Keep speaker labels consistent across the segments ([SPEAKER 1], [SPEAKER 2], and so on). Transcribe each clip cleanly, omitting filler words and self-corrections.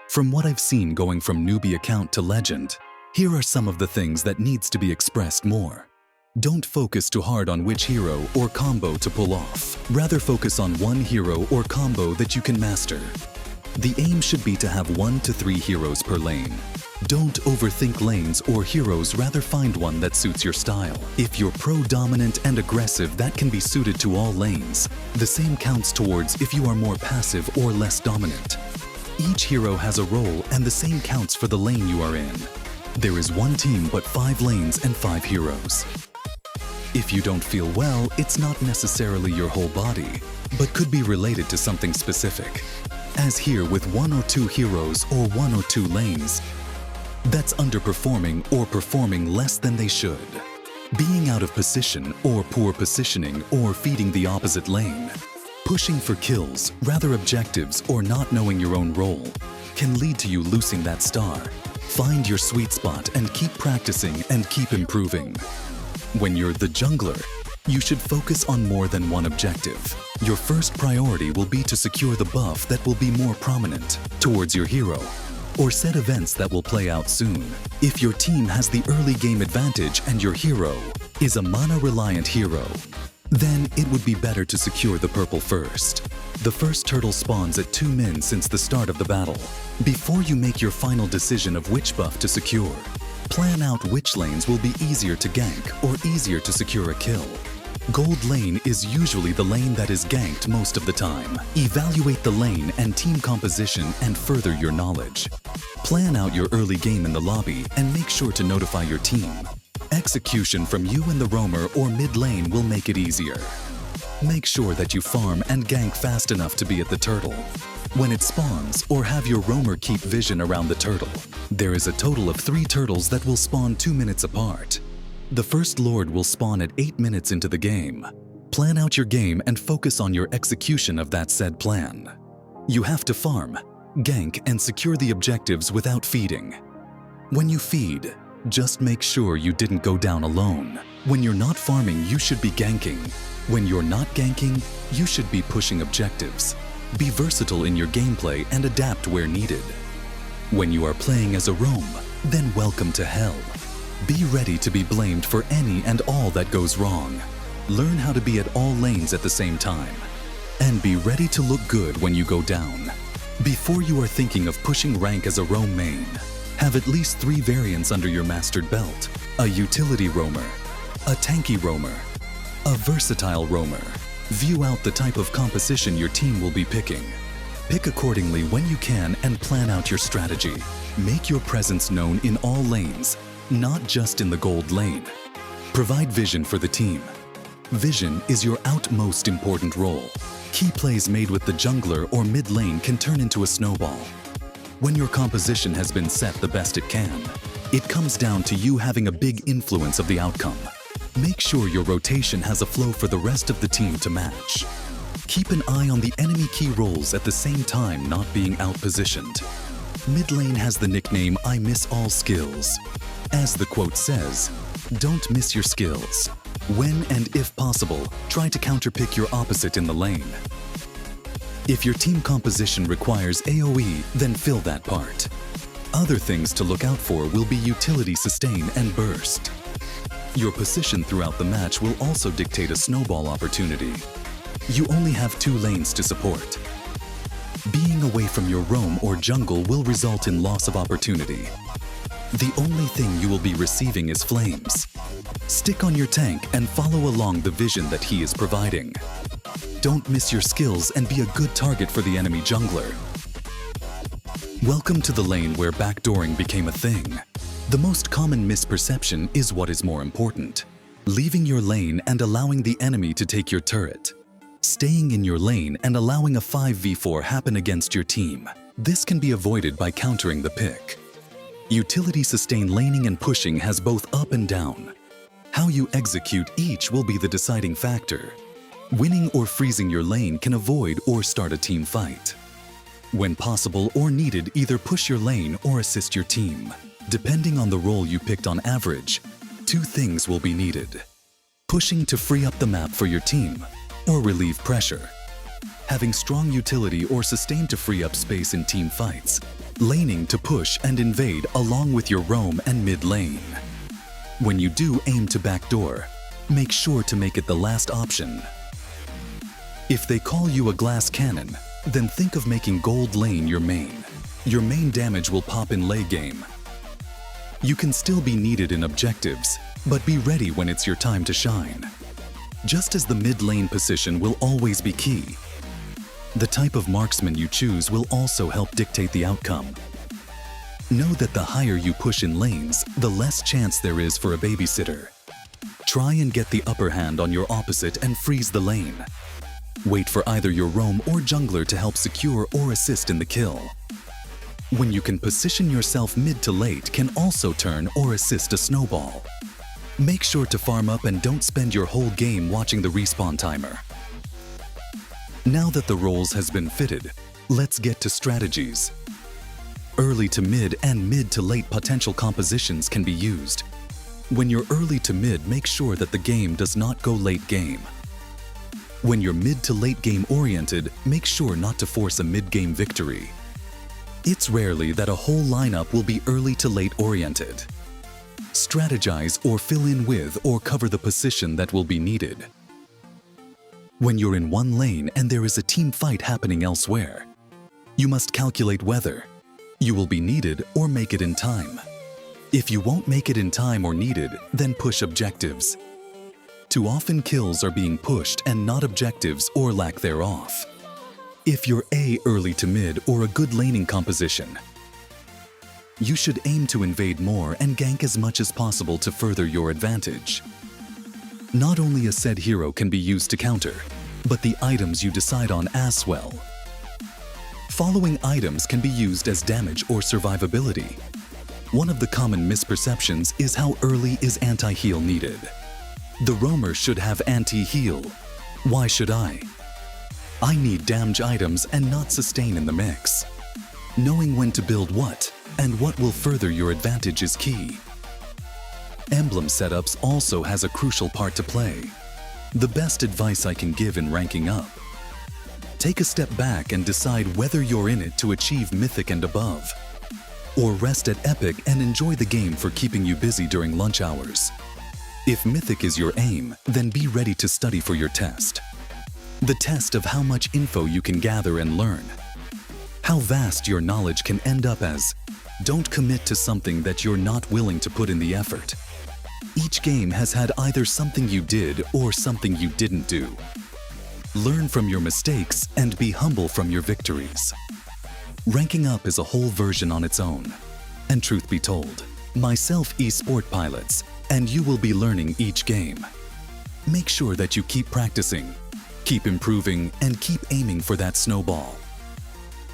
[SPEAKER 1] From what I've seen going from newbie account to legend, here are some of the things that needs to be expressed more. Don't focus too hard on which hero or combo to pull off. Rather focus on one hero or combo that you can master. The aim should be to have 1 to 3 heroes per lane. Don't overthink lanes or heroes, rather find one that suits your style. If you're pro-dominant and aggressive, that can be suited to all lanes. The same counts towards if you are more passive or less dominant. Each hero has a role and the same counts for the lane you are in. There is one team but 5 lanes and 5 heroes. If you don't feel well, it's not necessarily your whole body, but could be related to something specific. As here with 1 or 2 heroes or 1 or 2 lanes, that's underperforming or performing less than they should. Being out of position or poor positioning or feeding the opposite lane. Pushing for kills, rather objectives, or not knowing your own role can lead to you losing that star. Find your sweet spot and keep practicing and keep improving. When you're the jungler, you should focus on more than one objective. Your first priority will be to secure the buff that will be more prominent towards your hero, or set events that will play out soon. If your team has the early game advantage and your hero is a mana-reliant hero, then it would be better to secure the purple first. The first turtle spawns at 2 min since the start of the battle. Before you make your final decision of which buff to secure, plan out which lanes will be easier to gank or easier to secure a kill. Gold lane is usually the lane that is ganked most of the time. Evaluate the lane and team composition and further your knowledge. Plan out your early game in the lobby and make sure to notify your team. Execution from you and the roamer or mid lane will make it easier. Make sure that you farm and gank fast enough to be at the turtle when it spawns, or have your roamer keep vision around the turtle. There is a total of 3 turtles that will spawn 2 minutes apart. The first lord will spawn at 8 minutes into the game. Plan out your game and focus on your execution of that said plan. You have to farm, gank, and secure the objectives without feeding. When you feed, just make sure you didn't go down alone. When you're not farming, you should be ganking. When you're not ganking, you should be pushing objectives. Be versatile in your gameplay and adapt where needed. When you are playing as a roam, then welcome to hell. Be ready to be blamed for any and all that goes wrong. Learn how to be at all lanes at the same time. And be ready to look good when you go down. Before you are thinking of pushing rank as a roam main, have at least 3 variants under your mastered belt. A utility roamer, a tanky roamer, a versatile roamer. View out the type of composition your team will be picking. Pick accordingly when you can and plan out your strategy. Make your presence known in all lanes, not just in the gold lane. Provide vision for the team. Vision is your utmost important role. Key plays made with the jungler or mid lane can turn into a snowball. When your composition has been set the best it can, it comes down to you having a big influence of the outcome. Make sure your rotation has a flow for the rest of the team to match. Keep an eye on the enemy key roles at the same time not being out-positioned. Mid lane has the nickname "I miss all skills." As the quote says, don't miss your skills. When and if possible, try to counterpick your opposite in the lane. If your team composition requires AoE, then fill that part. Other things to look out for will be utility sustain and burst. Your position throughout the match will also dictate a snowball opportunity. You only have 2 lanes to support. Being away from your roam or jungle will result in loss of opportunity. The only thing you will be receiving is flames. Stick on your tank and follow along the vision that he is providing. Don't miss your skills and be a good target for the enemy jungler. Welcome to the lane where backdooring became a thing. The most common misperception is what is more important: leaving your lane and allowing the enemy to take your turret. Staying in your lane and allowing a 5v4 happen against your team. This can be avoided by countering the pick. Utility sustain laning and pushing has both up and down. How you execute each will be the deciding factor. Winning or freezing your lane can avoid or start a team fight. When possible or needed, either push your lane or assist your team. Depending on the role you picked on average, 2 things will be needed. Pushing to free up the map for your team, or relieve pressure. Having strong utility or sustain to free up space in team fights. laning to push and invade along with your roam and mid lane. When you do aim to backdoor, make sure to make it the last option. If they call you a glass cannon, then think of making gold lane your main. Your main damage will pop in late game. You can still be needed in objectives, but be ready when it's your time to shine. Just as the mid lane position will always be key, the type of marksman you choose will also help dictate the outcome. Know that the higher you push in lanes, the less chance there is for a babysitter. Try and get the upper hand on your opposite and freeze the lane. Wait for either your roam or jungler to help secure or assist in the kill. When you can position yourself mid to late can also turn or assist a snowball. Make sure to farm up and don't spend your whole game watching the respawn timer. Now that the roles has been fitted, let's get to strategies. Early to mid and mid to late potential compositions can be used. When you're early to mid, make sure that the game does not go late game. When you're mid to late game oriented, make sure not to force a mid-game victory. It's rarely that a whole lineup will be early to late oriented. Strategize or fill in with or cover the position that will be needed. When you're in one lane and there is a team fight happening elsewhere, you must calculate whether you will be needed or make it in time. If you won't make it in time or needed, then push objectives. Too often kills are being pushed and not objectives or lack thereof. If you're early to mid or a good laning composition, you should aim to invade more and gank as much as possible to further your advantage. Not only a said hero can be used to counter, but the items you decide on as well. Following items can be used as damage or survivability. One of the common misperceptions is how early is anti-heal needed. The roamer should have anti-heal. Why should I? I need damage items and not sustain in the mix. Knowing when to build what and what will further your advantage is key. Emblem setups also has a crucial part to play. The best advice I can give in ranking up: take a step back and decide whether you're in it to achieve Mythic and above, or rest at Epic and enjoy the game for keeping you busy during lunch hours. If Mythic is your aim, then be ready to study for your test. The test of how much info you can gather and learn. How vast your knowledge can end up as. Don't commit to something that you're not willing to put in the effort. Each game has had either something you did or something you didn't do. Learn from your mistakes and be humble from your victories. Ranking up is a whole version on its own. And truth be told, myself esport pilots, and you will be learning each game. Make sure that you keep practicing, keep improving, and keep aiming for that snowball.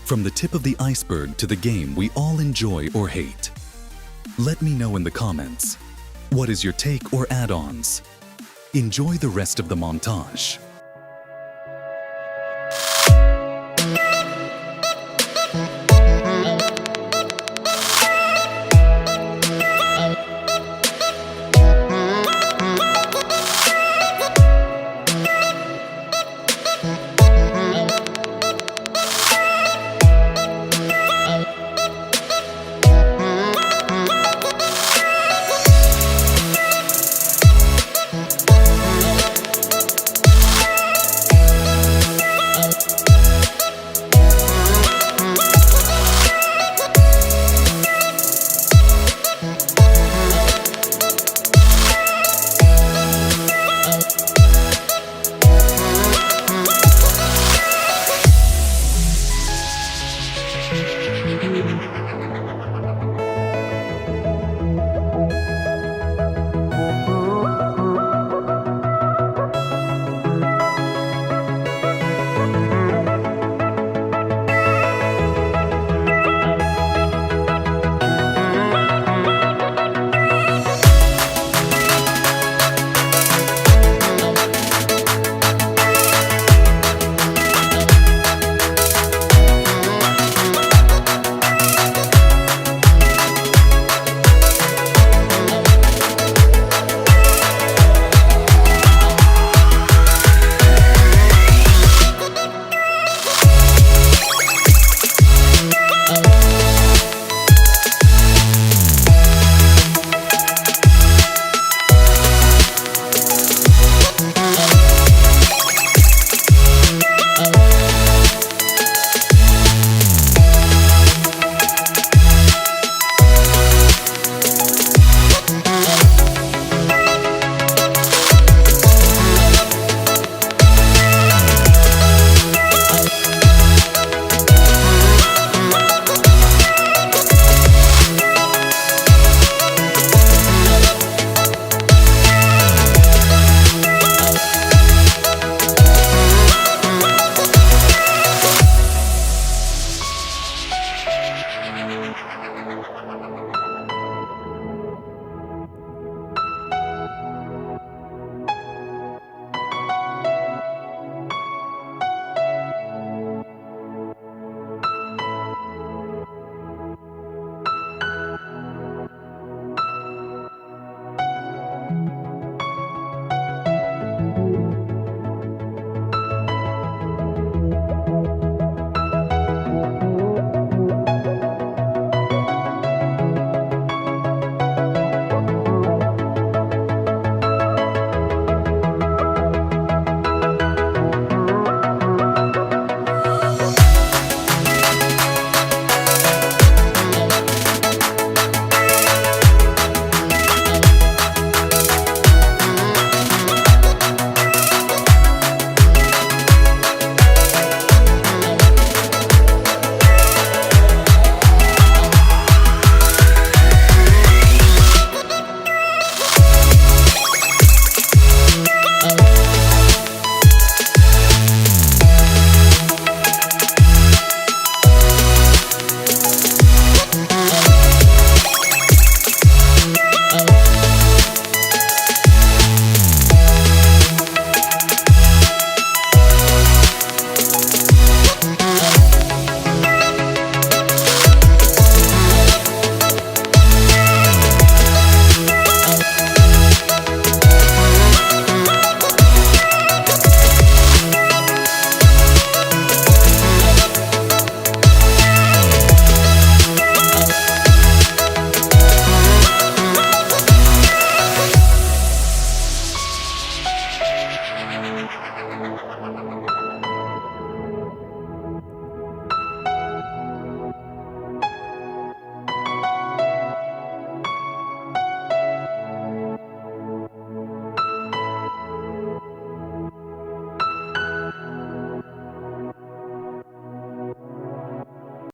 [SPEAKER 1] From the tip of the iceberg to the game we all enjoy or hate. Let me know in the comments. What is your take or add-ons? Enjoy the rest of the montage.